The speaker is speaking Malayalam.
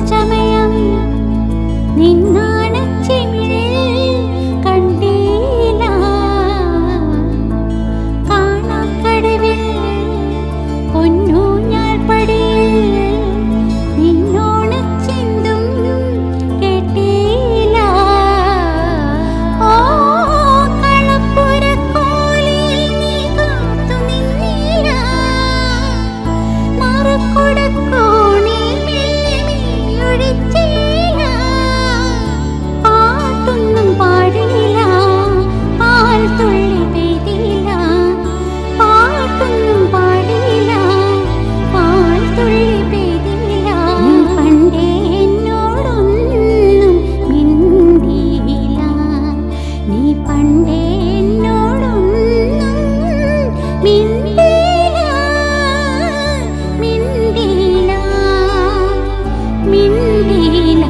ചമയം നിന്നാണച്ചിമിഴിൽ കണ്ടീല കാണാക്കടവിൽ പൊന്നൂഞ്ഞാൽ പടിയിൽ നിന്നോണച്ചിന്തും കേട്ടീല ഓ കളപ്പുരക്കോലിൽ നീ കാത്തു നിന്നീല മറക്കുടക്കോണിൽ മെല്ലെ മെയ്യൊഴിച്ചീല പാട്ടൊന്നും പാടിയില്ല പാൽ തുള്ളി പെയ്തില്ല പാട്ടൊന്നും പാടിയില്ല പാൽ തുള്ളി പെയ്തില്ല നീ പണ്ടേ എന്നോടൊന്നും മിണ്ടിയില്ല നീ പണ്ടേ എന്നോടൊന്നും മിണ്ടിയില്ല മിണ്ടിയില്ല മിണ്ടിയില്ല